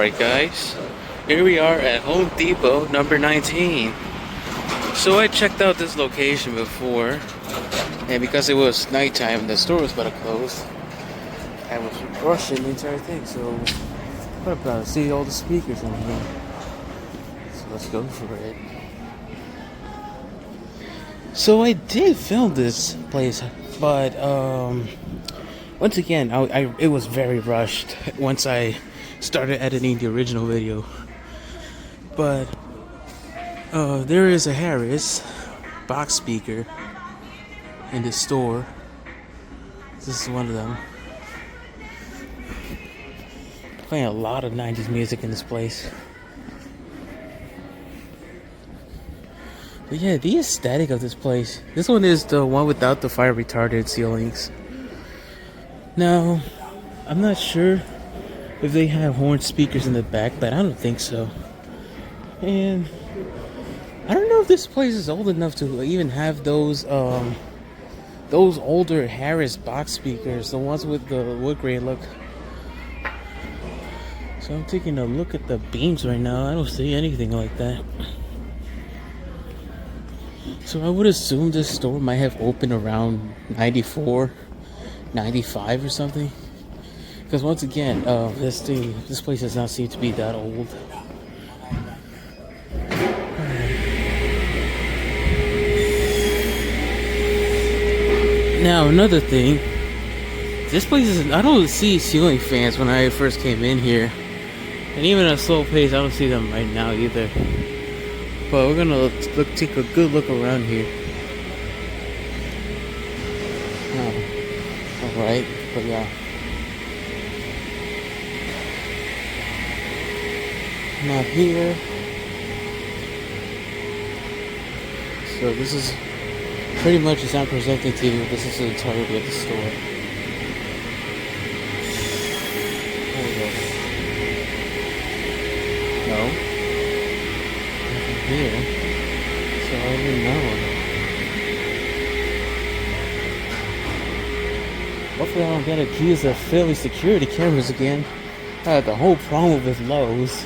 Alright guys, here we are at Home Depot number 19. So I checked out this location before, and because it was nighttime, the store was about to close. I was rushing the entire thing, so I'm about to see all the speakers in here. So let's go for it. So I did film this place, but once again, it was very rushed once I started editing the original video. But there is a Harris box speaker in this store. This is one of them. Playing a lot of 90s music in this place. But yeah, the aesthetic of this place. This one is the one without the fire retardant ceilings. Now, I'm not sure if they have horn speakers in the back, but I don't think so. And I don't know if this place is old enough to even have those older Harris box speakers, the ones with the wood grain look. So I'm taking a look at the beams right now. I don't see anything like that. So I would assume this store might have opened around 94, 95 or something. Because once again, this place does not seem to be that old. Now another thing, this place is, I don't see ceiling fans when I first came in here. And even at a slow pace, I don't see them right now either. But we're gonna take a good look around here. Oh, alright, but yeah. Not here. So this is pretty much as I'm presenting to you. This is the entirety of the store. No. Nothing here. So I don't know. Hopefully I don't get accused of failing security cameras again. I had the whole problem with Lowe's.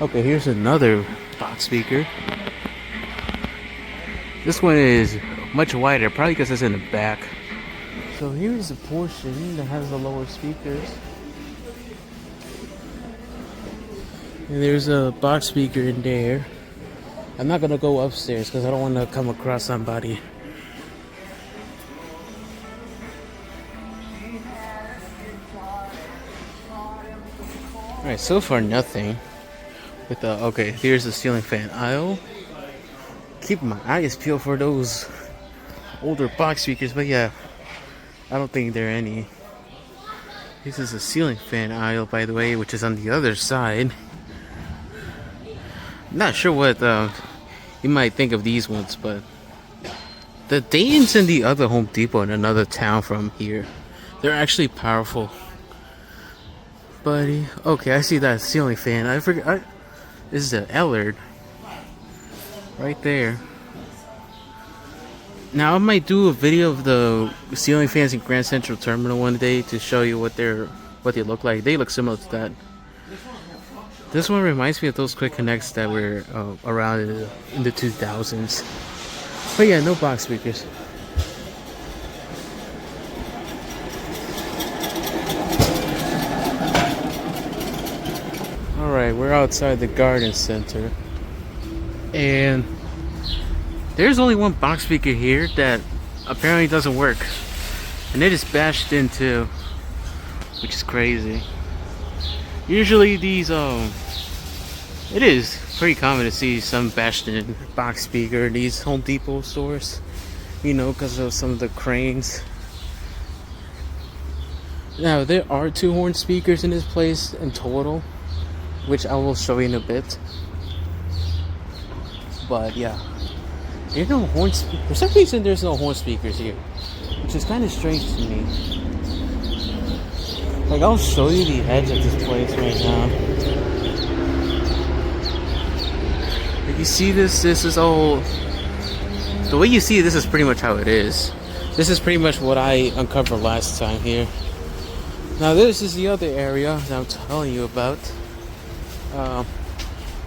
Okay, here's another box speaker. This one is much wider, probably because it's in the back. So here's the portion that has the lower speakers. And there's a box speaker in there. I'm not gonna go upstairs because I don't want to come across somebody. Alright, so far nothing. With the, okay, here's the ceiling fan aisle. Keep my eyes peeled for those older box speakers, but yeah, I don't think there are any. This is a ceiling fan aisle, by the way, which is on the other side. I'm not sure what you might think of these ones, but the Dayton's in the other Home Depot in another town from here. They're actually powerful. Buddy, okay, I see that ceiling fan. I forgot. This is an Ellard. Right there. Now I might do a video of the ceiling fans in Grand Central Terminal one day to show you what they look like. They look similar to that. This one reminds me of those quick connects that were around in the 2000s. But yeah, no box speakers. Alright, we're outside the garden center. And there's only one box speaker here that apparently doesn't work. And it is bashed into, which is crazy. Usually these, it is pretty common to see some bashed in box speaker in these Home Depot stores. You know, because of some of the cranes. Now, there are 2 horn speakers in this place in total, which I will show you in a bit. But yeah, there's no horn. For some reason, there's no horn speakers here, which is kind of strange to me. Like, I'll show you the edge of this place right now. If you see this, this is all. The way you see it, this is pretty much how it is. This is pretty much what I uncovered last time here. Now this is the other area that I'm telling you about.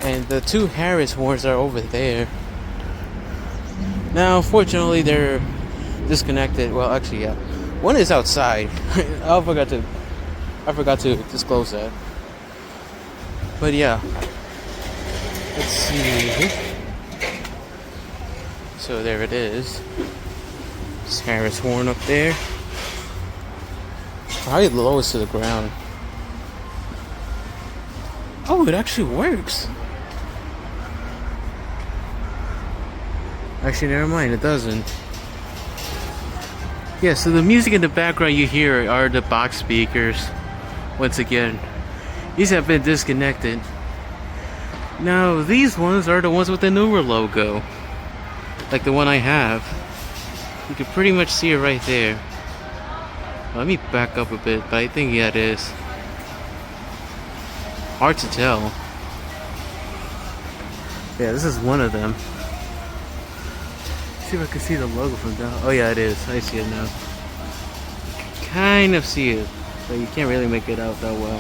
And the two Harris horns are over there. Now, unfortunately, they're disconnected. Well, actually, yeah. One is outside. I forgot to disclose that. But yeah. Let's see. So there it is. This Harris horn up there. Probably the lowest to the ground. Oh, it actually works. Actually, never mind, it doesn't. Yeah, so the music in the background you hear are the box speakers. Once again, these have been disconnected. Now, these ones are the ones with the newer logo. Like the one I have. You can pretty much see it right there. Let me back up a bit, but I think, yeah, it is. Hard to tell. Yeah, this is one of them. See if I can see the logo from down. Oh yeah, it is. I see it now. Kind of see it, but you can't really make it out that well.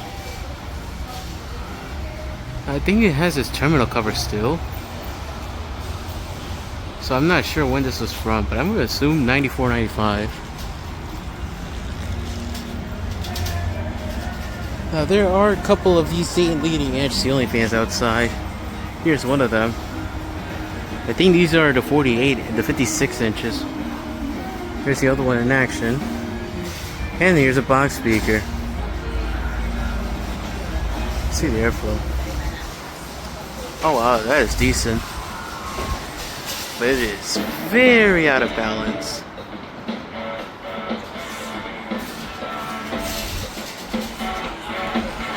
I think it has its terminal cover still. So I'm not sure when this was from, but I'm gonna assume 94, 95. Now there are a couple of these leading edge ceiling fans outside. Here's one of them. I think these are the 48 and the 56 inches. Here's the other one in action. And here's a box speaker. See the airflow. Oh wow, that is decent. But it is very out of balance.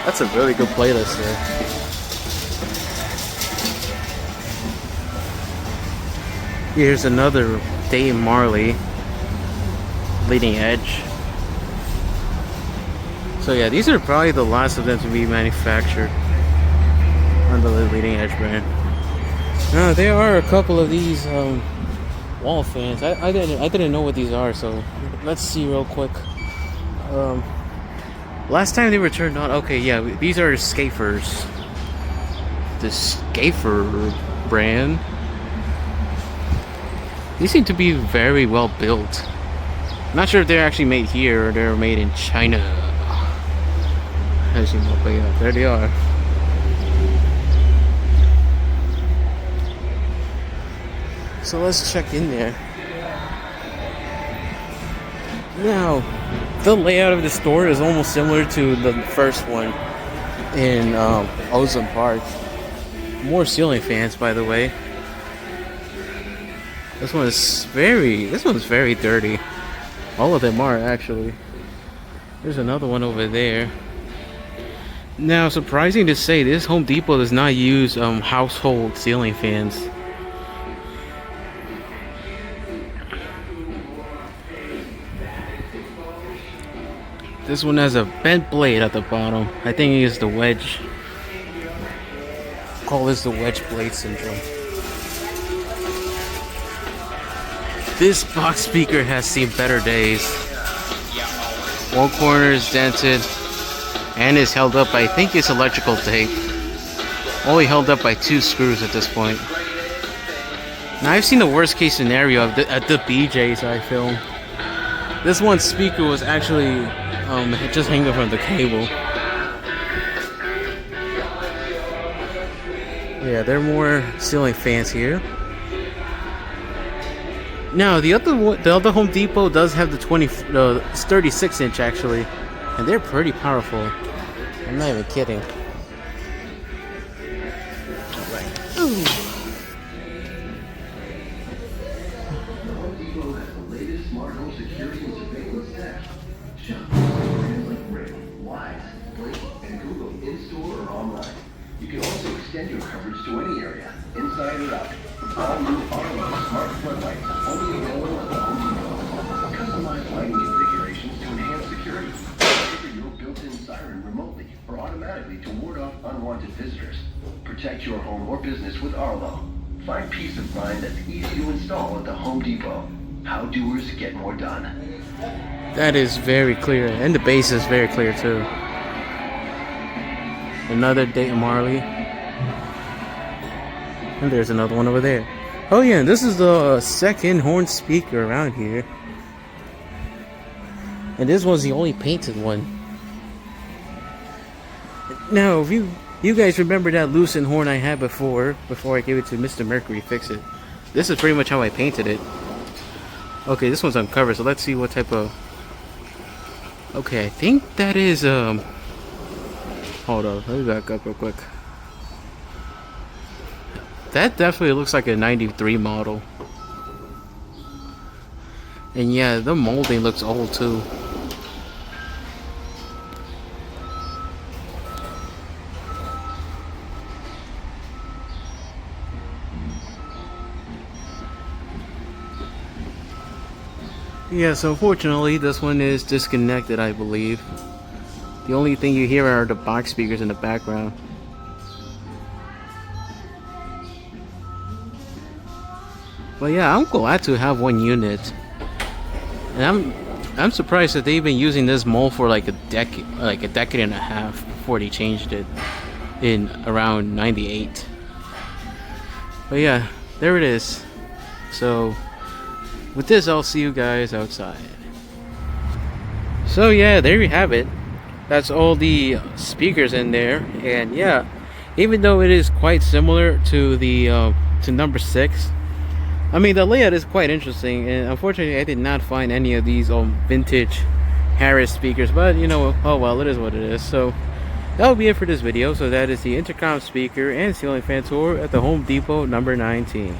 That's a really good playlist there. Here's another Dave Marley leading edge. So yeah, these are probably the last of them to be manufactured under the leading edge brand. Now there are a couple of these wall fans. I didn't know what these are, so let's see real quick. Last time they were turned on. Okay, yeah, these are Scafers. The Scafer brand. These seem to be very well built. I'm not sure if they're actually made here or they're made in China. As you know, but yeah, there they are. So let's check in there. Now, the layout of the store is almost similar to the first one in Ozone Park. More ceiling fans, by the way. This one's very dirty. All of them are, actually. There's another one over there. Now, surprising to say, this Home Depot does not use household ceiling fans. This one has a bent blade at the bottom. I think it is the wedge. Call this the wedge blade syndrome. This box speaker has seen better days. One corner is dented and is held up by, I think it's electrical tape. Only held up by 2 screws at this point. Now I've seen the worst case scenario at the BJ's I filmed. This one speaker was actually just hanging from the cable. Yeah, there are more ceiling fans here. Now the other Home Depot does have the 36 inch actually, and they're pretty powerful. I'm not even kidding. Alright. Ooh. You can also extend your coverage to any area, inside or out. All new Arlo smart floodlights, only available at the Home Depot. Customize lighting configurations to enhance security. Trigger your built-in siren remotely or automatically to ward off unwanted visitors. Protect your home or business with Arlo. Find peace of mind that's easy to install at the Home Depot. How doers get more done. That is very clear, and the bass is very clear too. Another Dayton Marley, and there's another one over there. Oh yeah, this is the second horn speaker around here, and this one's the only painted one. Now, if you guys remember that loosened horn I had before I gave it to Mr. Mercury fix it, this is pretty much how I painted it. Okay, this one's uncovered, so let's see what type of... Okay, I think that is, hold on, let me back up real quick. That definitely looks like a 93 model. And yeah, the molding looks old too. Yes, unfortunately, this one is disconnected, I believe. The only thing you hear are the box speakers in the background. But yeah, I'm glad to have one unit. And I'm surprised that they've been using this mold for like a decade and a half before they changed it in around '98. But yeah, there it is. So with this, I'll see you guys outside. So yeah, there you have it. That's all the speakers in there, and yeah, even though it is quite similar to the to number 6, I mean the layout is quite interesting. And unfortunately, I did not find any of these vintage Harris speakers, but you know, oh well, it is what it is. So that will be it for this video. So that is the intercom speaker and ceiling fan tour at the Home Depot number 19.